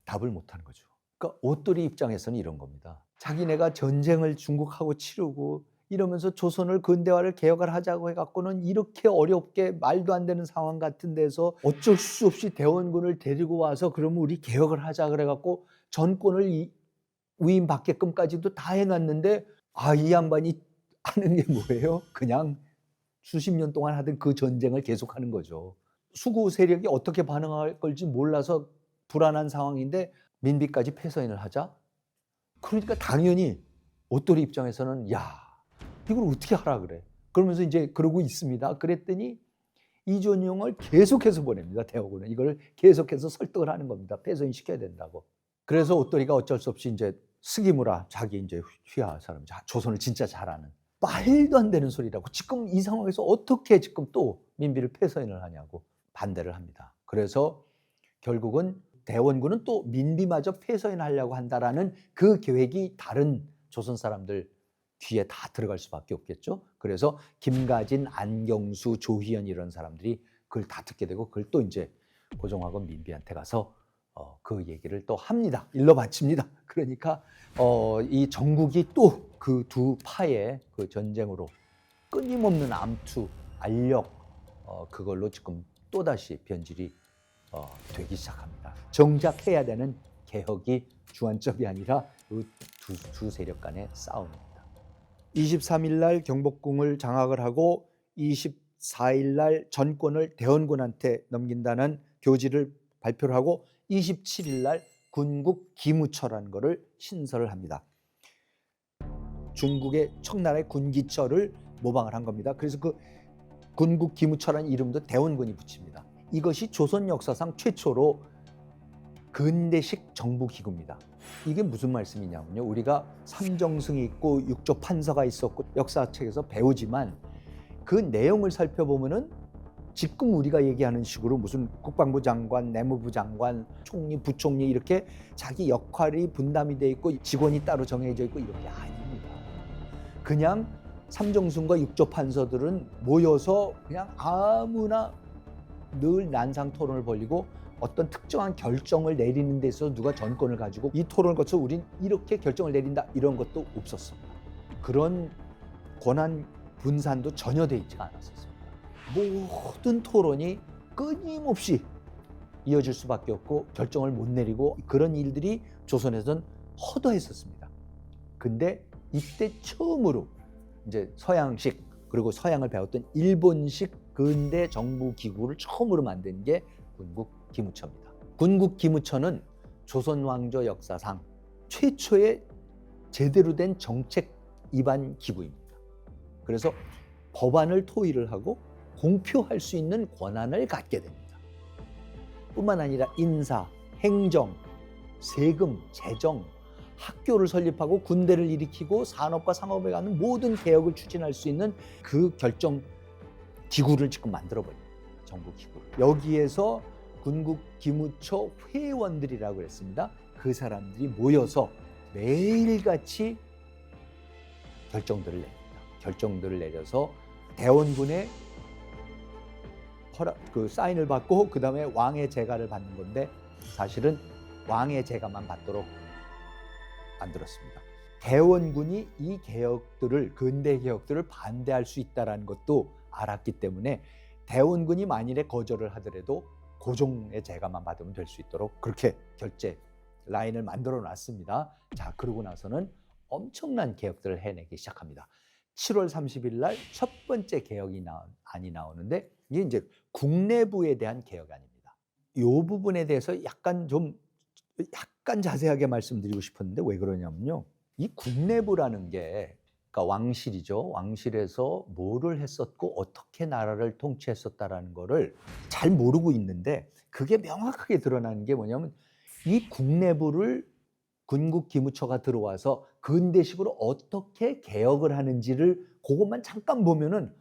답을 못하는 거죠. 그러니까 옷돌이 입장에서는 이런 겁니다. 자기네가 전쟁을 중국하고 치르고 이러면서 조선을 근대화를 개혁을 하자고 해갖고는 이렇게 어렵게 말도 안 되는 상황 같은 데서 어쩔 수 없이 대원군을 데리고 와서 그러면 우리 개혁을 하자 그래갖고 전권을 위임받게끔까지도 다 해놨는데, 이 양반이 하는 게 뭐예요? 그냥 수십 년 동안 하던 그 전쟁을 계속하는 거죠. 수구 세력이 어떻게 반응할 걸지 몰라서 불안한 상황인데 민비까지 폐서인을 하자? 그러니까 당연히 옷돌이 입장에서는 이걸 어떻게 하라 그래? 그러면서 이제 그러고 있습니다. 그랬더니 이준용을 계속해서 보냅니다. 대원군은 이걸 계속해서 설득을 하는 겁니다. 폐서인 시켜야 된다고. 그래서 옷돌이가 어쩔 수 없이 이제 스기무라, 자기 이제 휘하 사람, 조선을 진짜 잘하는, 말도 안 되는 소리라고, 지금 이 상황에서 어떻게 지금 또 민비를 폐서인을 하냐고 반대를 합니다. 그래서 결국은 대원군은 또 민비마저 폐쇄하려고 한다라는 그 계획이 다른 조선 사람들 귀에 다 들어갈 수밖에 없겠죠. 그래서 김가진, 안경수, 조희연 이런 사람들이 그걸 다 듣게 되고 그걸 또 이제 고종하고 민비한테 가서 그 얘기를 또 합니다. 일러 바칩니다. 그러니까 이 전국이 또 그 두 파의 그 전쟁으로 끊임없는 암투, 알력 그걸로 지금 또다시 변질이 되기 시작합니다. 정작 해야 되는 개혁이 주안점이 아니라 그 두 세력 간의 싸움입니다. 23일 날 경복궁을 장악을 하고 24일 날 전권을 대원군한테 넘긴다는 교지를 발표를 하고 27일 날 군국 기무처라는 것을 신설을 합니다. 중국의 청나라의 군기처를 모방을 한 겁니다. 그래서 그 군국 기무처라는 이름도 대원군이 붙입니다. 이것이 조선 역사상 최초로 근대식 정부기구입니다. 이게 무슨 말씀이냐면요. 우리가 삼정승이 있고 육조 판서가 있었고 역사책에서 배우지만 그 내용을 살펴보면은 지금 우리가 얘기하는 식으로 무슨 국방부 장관, 내무부 장관, 총리, 부총리 이렇게 자기 역할이 분담이 돼 있고 직원이 따로 정해져 있고 이런 게 아닙니다. 그냥 삼정승과 육조 판서들은 모여서 그냥 아무나 늘 난상 토론을 벌이고 어떤 특정한 결정을 내리는 데 있어서 누가 전권을 가지고 이 토론을 거쳐 우린 이렇게 결정을 내린다 이런 것도 없었습니다. 그런 권한 분산도 전혀 돼 있지가 않았었습니다. 모든 토론이 끊임없이 이어질 수밖에 없고 결정을 못 내리고 그런 일들이 조선에서는 허다했었습니다. 근데 이때 처음으로 이제 서양식 그리고 서양을 배웠던 일본식 근대 정부 기구를 처음으로 만든 게 군국 기무처입니다. 군국 기무처는 조선 왕조 역사상 최초의 제대로 된 정책 입안 기구입니다. 그래서 법안을 토의를 하고 공표할 수 있는 권한을 갖게 됩니다. 뿐만 아니라 인사, 행정, 세금, 재정, 학교를 설립하고 군대를 일으키고 산업과 상업에 관한 모든 개혁을 추진할 수 있는 그 결정 기구를 지금 만들어버립니다. 정부 기구를. 여기에서 군국 기무처 회원들이라고 했습니다. 그 사람들이 모여서 매일같이 결정들을 냅니다. 결정들을 내려서 대원군의 그 사인을 받고 그 다음에 왕의 제가를 받는 건데 사실은 왕의 제가만 받도록 만들었습니다. 대원군이 이 개혁들을 근대 개혁들을 반대할 수 있다는 것도 알았기 때문에 대원군이 만일에 거절을 하더라도 고종의 제가만 받으면 될 수 있도록 그렇게 결제 라인을 만들어 놨습니다. 자, 그러고 나서는 엄청난 개혁들을 해내기 시작합니다. 7월 30일 날 첫 번째 개혁이 안이 나오는데 이게 이제 국내부에 대한 개혁안입니다. 이 부분에 대해서 약간 자세하게 말씀드리고 싶었는데 왜 그러냐면요. 이 국내부라는 게 그러니까 왕실이죠. 왕실에서 뭐를 했었고 어떻게 나라를 통치했었다라는 거를 잘 모르고 있는데 그게 명확하게 드러나는 게 뭐냐면 이 국내부를 군국 기무처가 들어와서 근대식으로 어떻게 개혁을 하는지를 그것만 잠깐 보면은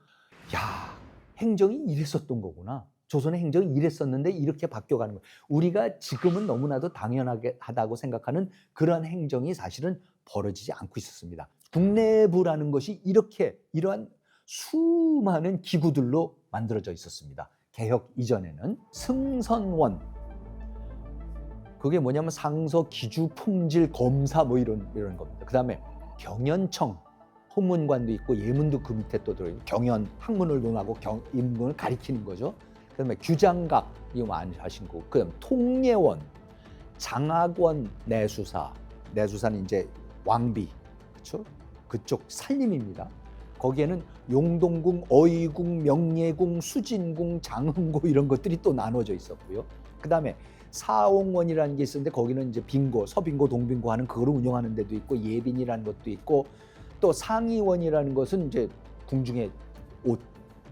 야, 행정이 이랬었던 거구나. 조선의 행정이 이랬었는데 이렇게 바뀌어가는 거예요. 우리가 지금은 너무나도 당연하게 하다고 생각하는 그런 행정이 사실은 벌어지지 않고 있었습니다. 국내부라는 것이 이러한 수많은 기구들로 만들어져 있었습니다. 개혁 이전에는 승선원, 그게 뭐냐면 상서, 기주, 품질, 검사 뭐 이런 겁니다. 그 다음에 경연청, 혼문관도 있고 예문도 그 밑에 또 들어있고 경연, 학문을 논하고 인문을 가리키는 거죠. 그 다음에 규장각, 이거 많이 하신 거고, 그 다음에 통례원, 장학원, 내수사는 이제 왕비, 그렇죠? 그쪽 살림입니다. 거기에는 용동궁, 어이궁, 명예궁, 수진궁, 장흥고 이런 것들이 또 나눠져 있었고요. 그 다음에 사옹원이라는 게 있었는데 거기는 이제 빙고, 서빙고, 동빙고 하는 그거를 운영하는 데도 있고 예빈이라는 것도 있고 또 상의원이라는 것은 이제 궁중에 옷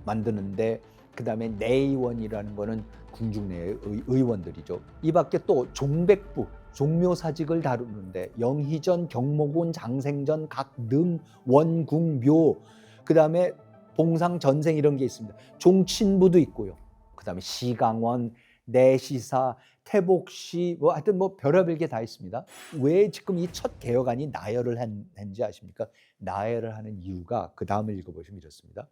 만드는데 그 다음에 내의원이라는 거는 궁중 내의 의원들이죠. 이 밖에 또 종백부, 종묘사직을 다루는데 영희전, 경목원, 장생전, 각능, 원궁, 묘, 그 다음에 봉상, 전생 이런 게 있습니다. 종친부도 있고요. 그 다음에 시강원, 내시사, 태복시, 뭐 하여튼 뭐 별의별 게 다 있습니다. 왜 지금 이 첫 개혁안이 나열을 한지 아십니까? 나열을 하는 이유가 그 다음을 읽어보시면 이렇습니다.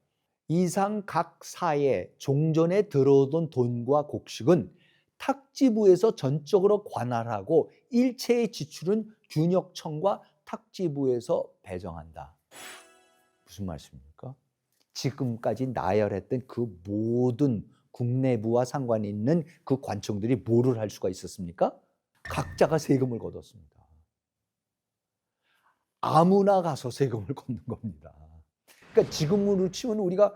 이상 각 사에 종전에 들어오던 돈과 곡식은 탁지부에서 전적으로 관할하고 일체의 지출은 균역청과 탁지부에서 배정한다. 무슨 말씀입니까? 지금까지 나열했던 그 모든 국내부와 상관이 있는 그 관청들이 뭐를 할 수가 있었습니까? 각자가 세금을 걷었습니다. 아무나 가서 세금을 걷는 겁니다. 그러니까 지금으로 치면 우리가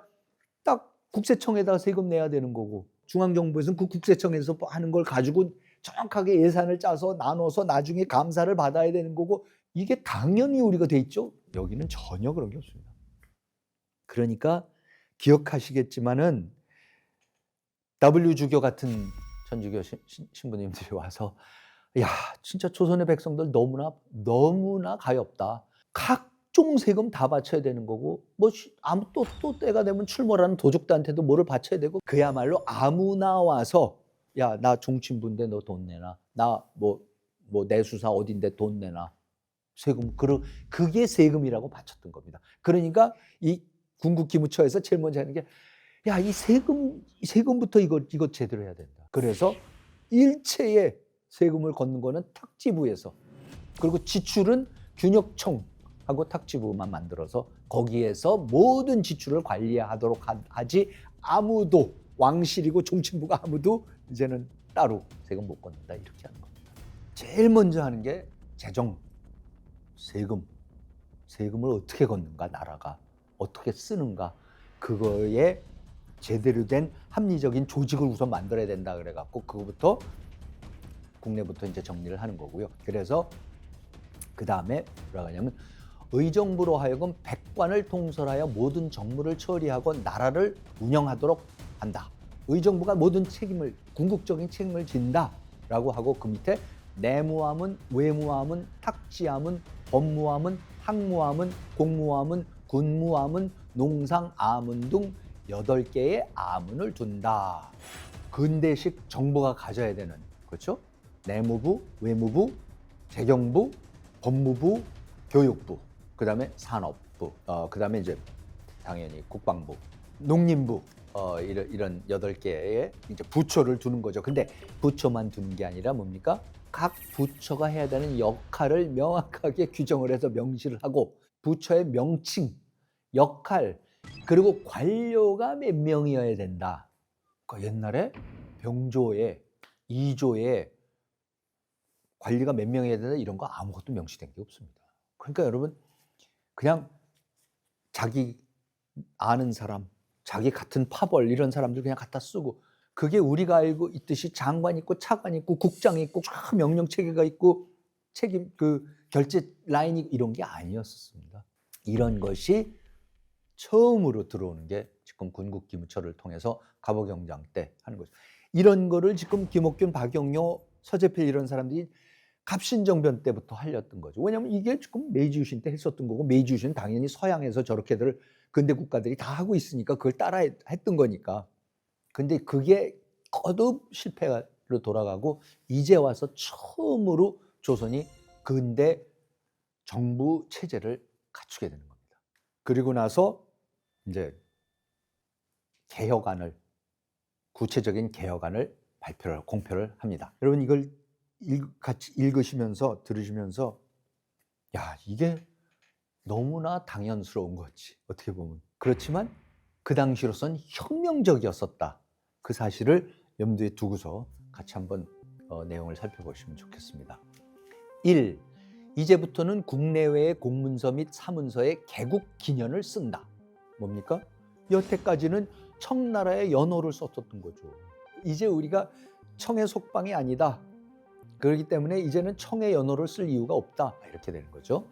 딱 국세청에다 세금 내야 되는 거고, 중앙정부에서는 그 국세청에서 하는 걸 가지고 정확하게 예산을 짜서 나눠서 나중에 감사를 받아야 되는 거고, 이게 당연히 우리가 돼 있죠. 여기는 전혀 그런 게 없습니다. 그러니까 기억하시겠지만은 W주교 같은 전주교 신부님들이 와서 야 진짜 조선의 백성들 너무나 가엾다. 각종 세금 다 바쳐야 되는 거고 뭐 아무 또 때가 되면 출몰하는 도적들한테도 뭐를 바쳐야 되고 그야말로 아무나 와서 야 나 종친부인데 너 돈 내놔. 나 뭐 내수사 어딘데 돈 내놔. 세금 그게 세금이라고 바쳤던 겁니다. 그러니까 이 군국기무처에서 제일 먼저 하는 게 야, 이 세금부터 이거 제대로 해야 된다. 그래서 일체의 세금을 걷는 거는 탁지부에서, 그리고 지출은 균역청하고 탁지부만 만들어서 거기에서 모든 지출을 관리하도록 하지 아무도 왕실이고 종친부가 아무도 이제는 따로 세금 못 걷는다 이렇게 하는 겁니다. 제일 먼저 하는 게 재정, 세금을 어떻게 걷는가, 나라가 어떻게 쓰는가, 그거에 제대로 된 합리적인 조직을 우선 만들어야 된다 그래갖고 그거부터 국내부터 이제 정리를 하는 거고요. 그래서 그 다음에 뭐라고 하냐면 의정부로 하여금 백관을 통솔하여 모든 정무를 처리하고 나라를 운영하도록 한다. 의정부가 모든 책임을 궁극적인 책임을 진다라고 하고 그 밑에 내무함은, 외무함은, 탁지함은, 법무함은, 항무함은, 공무함은, 군무함은, 농상암은 등 8개의 암문을 둔다. 근대식 정부가 가져야 되는, 그렇죠? 내무부, 외무부, 재경부, 법무부, 교육부, 그 다음에 산업부, 그 다음에 이제 당연히 국방부, 농림부, 이런 8개의 이제 부처를 두는 거죠. 근데 부처만 두는 게 아니라 뭡니까? 각 부처가 해야 되는 역할을 명확하게 규정을 해서 명시를 하고 부처의 명칭, 역할, 그리고 관료가 몇 명이어야 된다. 그러니까 옛날에 병조에, 이조에 관리가 몇 명이어야 된다 이런 거 아무것도 명시된 게 없습니다. 그러니까 여러분 그냥 자기 아는 사람, 자기 같은 파벌 이런 사람들 그냥 갖다 쓰고 그게 우리가 알고 있듯이 장관 있고 차관 있고 국장 있고 쫙 명령 체계가 있고 책임 그 결제 라인이 이런 게 아니었습니다. 이런 것이 처음으로 들어오는 게 지금 군국기무처를 통해서 갑오경장 때 하는 거죠. 이런 거를 지금 김옥균, 박영료, 서재필 이런 사람들이 갑신정변 때부터 하렸던 거죠. 왜냐하면 이게 지금 메이지 유신 때 했었던 거고 메이지 유신 당연히 서양에서 저렇게들 근대 국가들이 다 하고 있으니까 그걸 따라 했던 거니까. 근데 그게 거듭 실패로 돌아가고 이제 와서 처음으로 조선이 근대 정부 체제를 갖추게 되는 겁니다. 그리고 나서 이제 개혁안을, 구체적인 개혁안을 공표를 합니다. 여러분 이걸 같이 읽으시면서 들으시면서 야 이게 너무나 당연스러운 거지 어떻게 보면. 그렇지만 그 당시로선 혁명적이었었다. 그 사실을 염두에 두고서 같이 한번 내용을 살펴보시면 좋겠습니다. 1. 이제부터는 국내외의 공문서 및 사문서에 개국 기년을 쓴다. 뭡니까? 여태까지는 청나라의 연호를 썼었던 거죠. 이제 우리가 청의 속방이 아니다. 그렇기 때문에 이제는 청의 연호를 쓸 이유가 없다. 이렇게 되는 거죠.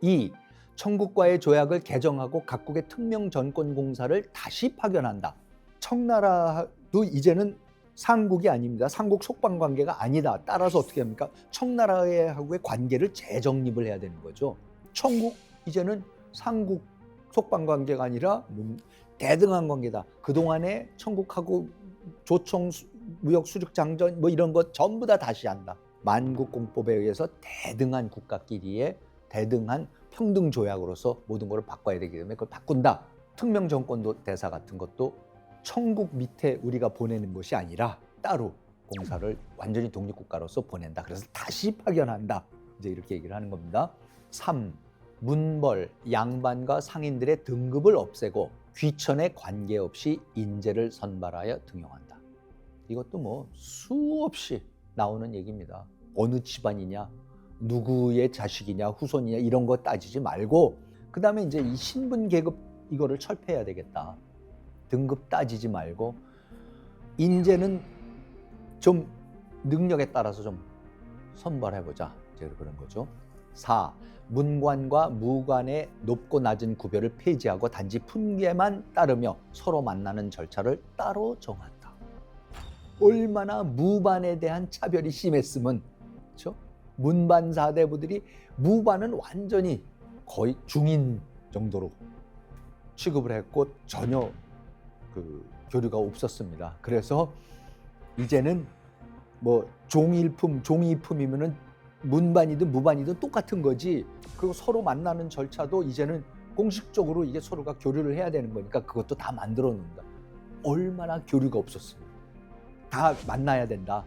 2. 청국과의 조약을 개정하고 각국의 특명 전권 공사를 다시 파견한다. 청나라도 이제는 상국이 아닙니다. 상국 속방 관계가 아니다. 따라서 어떻게 합니까? 청나라하고의 관계를 재정립을 해야 되는 거죠. 청국 이제는 상국 속방 관계가 아니라 대등한 관계다. 그동안에 청국하고 조청 무역 수륙 장전 뭐 이런 것 전부 다시 한다. 만국공법에 의해서 대등한 국가끼리의 대등한 평등 조약으로서 모든 것을 바꿔야 되기 때문에 그걸 바꾼다. 특명 정권도 대사 같은 것도 천국 밑에 우리가 보내는 것이 아니라 따로 공사를 완전히 독립국가로서 보낸다. 그래서 다시 파견한다. 이제 이렇게 얘기를 하는 겁니다. 3. 문벌, 양반과 상인들의 등급을 없애고 귀천에 관계없이 인재를 선발하여 등용한다. 이것도 뭐 수없이 나오는 얘기입니다. 어느 집안이냐, 누구의 자식이냐, 후손이냐 이런 거 따지지 말고 그 다음에 이제 이 신분 계급 이거를 철폐해야 되겠다. 등급 따지지 말고 인재는 좀 능력에 따라서 좀 선발해보자. 이제 그런 거죠. 4. 문관과 무관의 높고 낮은 구별을 폐지하고 단지 품계만 따르며 서로 만나는 절차를 따로 정한다. 얼마나 무반에 대한 차별이 심했으면, 그렇죠? 문반 사대부들이 무반은 완전히 거의 중인 정도로 취급을 했고 전혀 그 교류가 없었습니다. 그래서 이제는 뭐 종일품, 종이품이면은 문반이든 무반이든 똑같은 거지. 그리고 서로 만나는 절차도 이제는 공식적으로 이게 서로가 교류를 해야 되는 거니까 그것도 다 만들어 놓는다. 얼마나 교류가 없었습니까? 다 만나야 된다.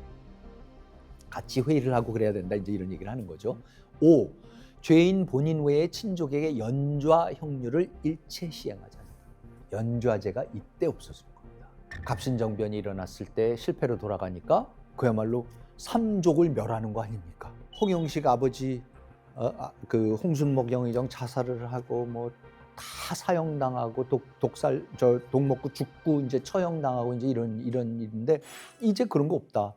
같이 회의를 하고 그래야 된다. 이제 이런 얘기를 하는 거죠. 5. 죄인 본인 외의 친족에게 연좌 형률을 일체 시행하자. 연좌제가 이때 없었을 겁니다. 갑신정변이 일어났을 때 실패로 돌아가니까 그야말로 삼족을 멸하는 거 아닙니까? 홍영식 아버지 그 홍순목 영의정 자살을 하고 뭐 다 사형당하고 독살 독 먹고 죽고 이제 처형당하고 이제 이런 일인데 이제 그런 거 없다.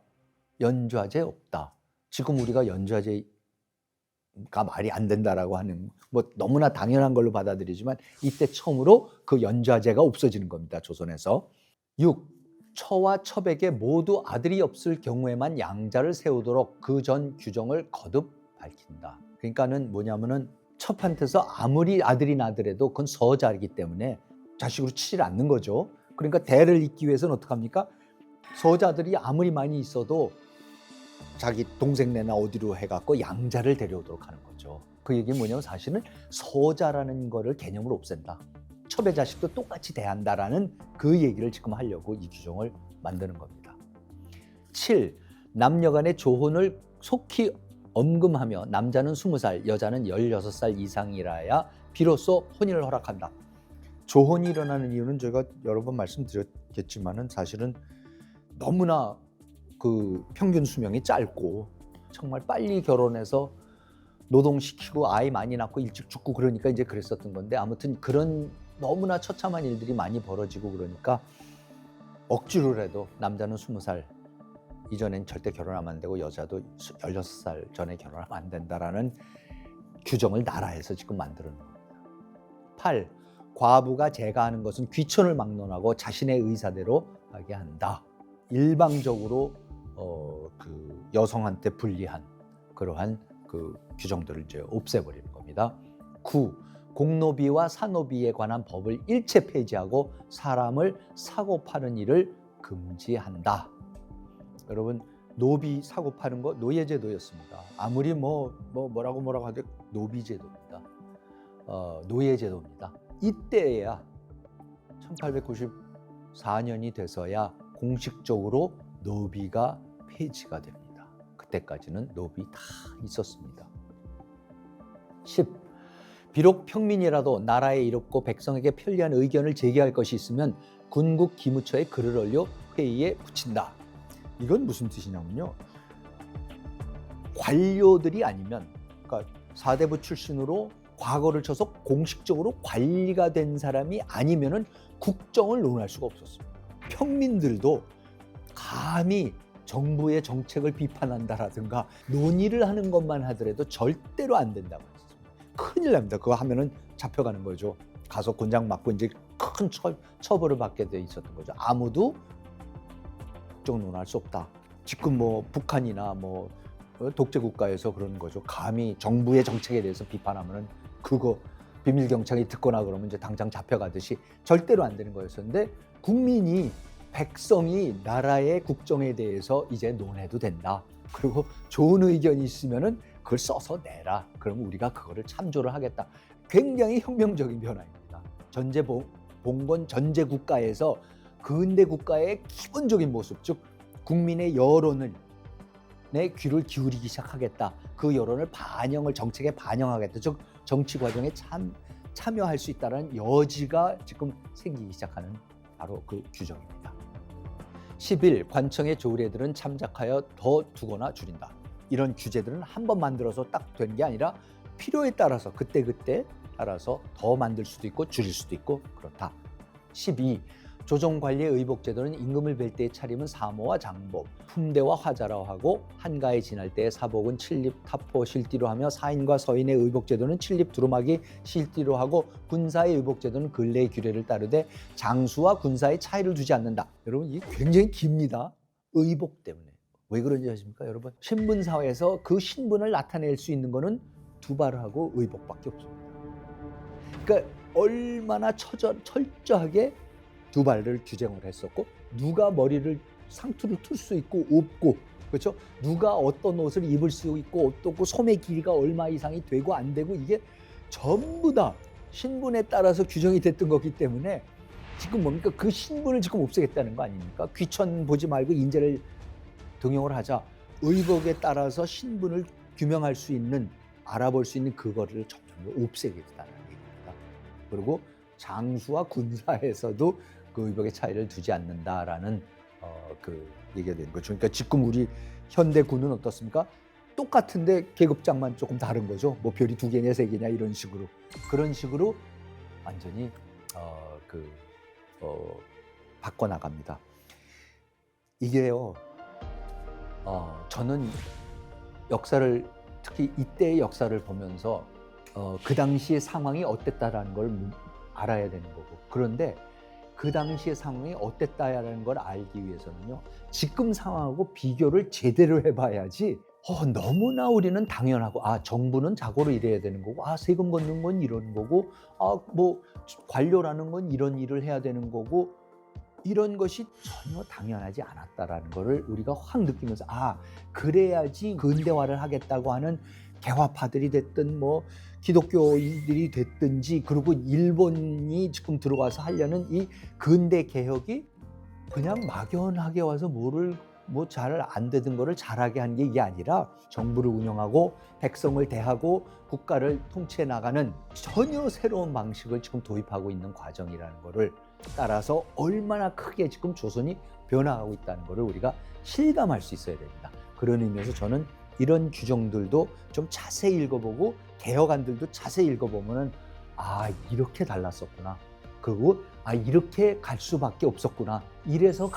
연좌제 없다. 지금 우리가 연좌제가 말이 안 된다라고 하는 뭐 너무나 당연한 걸로 받아들이지만 이때 처음으로 그 연좌제가 없어지는 겁니다. 조선에서. 6. 처와 첩에게 모두 아들이 없을 경우에만 양자를 세우도록 그 전 규정을 거듭 밝힌다. 그러니까는 뭐냐면은 첩한테서 아무리 아들이 나더라도 그건 서자이기 때문에 자식으로 치질 않는 거죠. 그러니까 대를 잇기 위해서는 어떡합니까? 서자들이 아무리 많이 있어도 자기 동생네나 어디로 해갖고 양자를 데려오도록 하는 거죠. 그 얘기는 뭐냐면 사실은 서자라는 거를 개념으로 없앤다. 첩의 자식도 똑같이 대한다라는 그 얘기를 지금 하려고 이 규정을 만드는 겁니다. 7. 남녀 간의 조혼을 속히 엄금하며 남자는 20살, 여자는 16살 이상이라야 비로소 혼인을 허락한다. 조혼이 일어나는 이유는 제가 여러 번 말씀드렸겠지만은 사실은 너무나 그 평균 수명이 짧고 정말 빨리 결혼해서 노동시키고 아이 많이 낳고 일찍 죽고 그러니까 이제 그랬었던 건데 아무튼 그런 너무나 처참한 일들이 많이 벌어지고 그러니까 억지로라도 남자는 20살 이전엔 절대 결혼하면 안 되고 여자도 16살 전에 결혼하면 안 된다라는 규정을 나라에서 지금 만드는 겁니다. 8. 과부가 재가하는 것은 귀천을 막론하고 자신의 의사대로 하게 한다. 일방적으로 그 여성한테 불리한 그러한 그 규정들을 이제 없애버리는 겁니다. 9. 공노비와 사노비에 관한 법을 일체 폐지하고 사람을 사고 파는 일을 금지한다. 여러분 노비 사고 파는 거 노예제도였습니다. 아무리 뭐라고 하되 노비제도입니다. 노예제도입니다. 이때야 1894년이 돼서야 공식적으로 노비가 폐지가 됩니다. 그때까지는 노비 다 있었습니다. 10. 비록 평민이라도 나라에 이롭고 백성에게 편리한 의견을 제기할 것이 있으면 군국 기무처에 글을 올려 회의에 붙인다. 이건 무슨 뜻이냐면요. 관료들이 아니면 그러니까 사대부 출신으로 과거를 쳐서 공식적으로 관리가 된 사람이 아니면은 국정을 논할 수가 없었습니다. 평민들도 감히 정부의 정책을 비판한다라든가 논의를 하는 것만 하더라도 절대로 안 된다고 했습니다. 큰일 납니다. 그거 하면은 잡혀가는 거죠. 가서 곤장 맞고 이제 큰 처벌을 받게 돼 있었던 거죠. 아무도 국정 논할 수 없다. 지금 뭐 북한이나 뭐 독재 국가에서 그런 거죠. 감히 정부의 정책에 대해서 비판하면은 그거 비밀 경찰이 듣거나 그러면 이제 당장 잡혀가듯이 절대로 안 되는 거였었는데 국민이 백성이 나라의 국정에 대해서 이제 논해도 된다. 그리고 좋은 의견이 있으면은 그걸 써서 내라. 그럼 우리가 그거를 참조를 하겠다. 굉장히 혁명적인 변화입니다. 봉건 전제 국가에서 근대 국가의 기본적인 모습, 즉 국민의 여론을 내 귀를 기울이기 시작하겠다. 그 여론을 정책에 반영하겠다. 즉 정치 과정에 참여할 수 있다는 여지가 지금 생기기 시작하는 바로 그 규정입니다. 10일 관청의 조례들은 참작하여 더 두거나 줄인다. 이런 규제들은 한 번 만들어서 딱 된 게 아니라 필요에 따라서 그때 따라서 더 만들 수도 있고 줄일 수도 있고 그렇다. 12. 조정관리의 의복제도는 임금을 뵐 때의 차림은 사모와 장복, 품대와 화자라 하고 한가에 지날 때의 사복은 칠립, 타포, 실띠로 하며 사인과 서인의 의복제도는 칠립, 두루마기, 실띠로 하고 군사의 의복제도는 근래의 규례를 따르되 장수와 군사의 차이를 두지 않는다. 여러분 이게 굉장히 깁니다. 의복 때문에. 왜 그런지 아십니까 여러분? 신분사회에서 그 신분을 나타낼 수 있는 거는 두발하고 의복밖에 없습니다. 그러니까 얼마나 철저하게 두발을 규정을 했었고 누가 머리를 상투를 틀 수 있고 없고 그렇죠? 누가 어떤 옷을 입을 수 있고 어떻고 소매 길이가 얼마 이상이 되고 안 되고 이게 전부 다 신분에 따라서 규정이 됐던 거기 때문에 지금 뭡니까? 그 신분을 지금 없애겠다는 거 아닙니까? 귀천 보지 말고 인재를 등용을 하자. 의복에 따라서 신분을 규명할 수 있는 알아볼 수 있는 그거를 점점 없애겠다는 얘기입니다. 그리고 장수와 군사에서도 그 의복의 차이를 두지 않는다라는 그 얘기가 되는 거죠. 그러니까 지금 우리 현대군은 어떻습니까? 똑같은데 계급장만 조금 다른 거죠. 뭐 별이 2개냐 3개냐 이런 식으로 그런 식으로 완전히 바꿔나갑니다. 이게요. 저는 역사를 특히 이때의 역사를 보면서 그 당시의 상황이 어땠다라는 걸 알아야 되는 거고 그런데 그 당시의 상황이 어땠다라는 걸 알기 위해서는요 지금 상황하고 비교를 제대로 해봐야지 너무나 우리는 당연하고 정부는 자고로 이래야 되는 거고 세금 걷는 건 이런 거고 뭐 관료라는 건 이런 일을 해야 되는 거고 이런 것이 전혀 당연하지 않았다라는 거를 우리가 확 느끼면서 그래야지 근대화를 하겠다고 하는 개화파들이 됐든 뭐 기독교인들이 됐든지 그리고 일본이 지금 들어와서 하려는 이 근대 개혁이 그냥 막연하게 와서 잘 안 되던 거를 잘하게 한 게 이게 아니라 정부를 운영하고 백성을 대하고 국가를 통치해 나가는 전혀 새로운 방식을 지금 도입하고 있는 과정이라는 거를 따라서 얼마나 크게 지금 조선이 변화하고 있다는 거를 우리가 실감할 수 있어야 됩니다. 그런 의미에서 저는 이런 규정들도 좀 자세히 읽어보고 개혁안들도 자세히 읽어보면은 이렇게 달랐었구나. 그리고 이렇게 갈 수밖에 없었구나. 이래서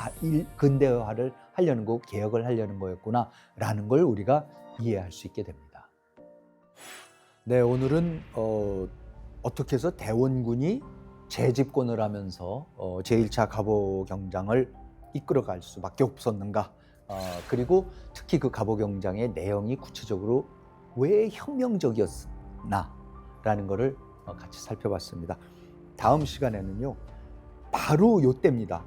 근대화를 하려는 거고 개혁을 하려는 거였구나 라는 걸 우리가 이해할 수 있게 됩니다. 네, 오늘은 어떻게 해서 대원군이 재집권을 하면서 제1차 갑오경장을 이끌어갈 수밖에 없었는가. 그리고 특히 그 갑오경장의 내용이 구체적으로 왜 혁명적이었나라는 것을 같이 살펴봤습니다. 다음 시간에는요, 바로 이때입니다.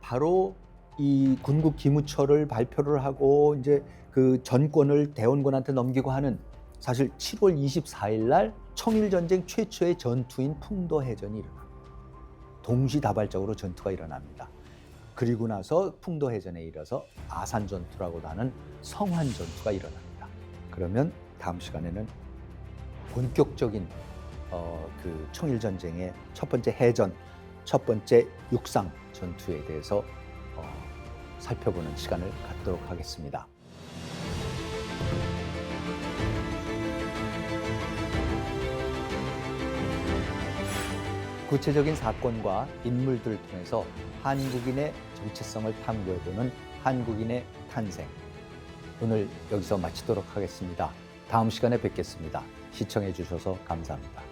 바로 이 군국 기무처를 발표를 하고 이제 그 전권을 대원군한테 넘기고 하는 사실 7월 24일 날 청일전쟁 최초의 전투인 풍도해전이 일어납니다. 동시다발적으로 전투가 일어납니다. 그리고 나서 풍도해전에 이르러서 아산전투라고 하는 성환전투가 일어납니다. 그러면 다음 시간에는 본격적인 그 청일전쟁의 첫 번째 해전, 첫 번째 육상 전투에 대해서 살펴보는 시간을 갖도록 하겠습니다. 구체적인 사건과 인물들을 통해서 한국인의 정체성을 탐구해보는 한국인의 탄생. 오늘 여기서 마치도록 하겠습니다. 다음 시간에 뵙겠습니다. 시청해 주셔서 감사합니다.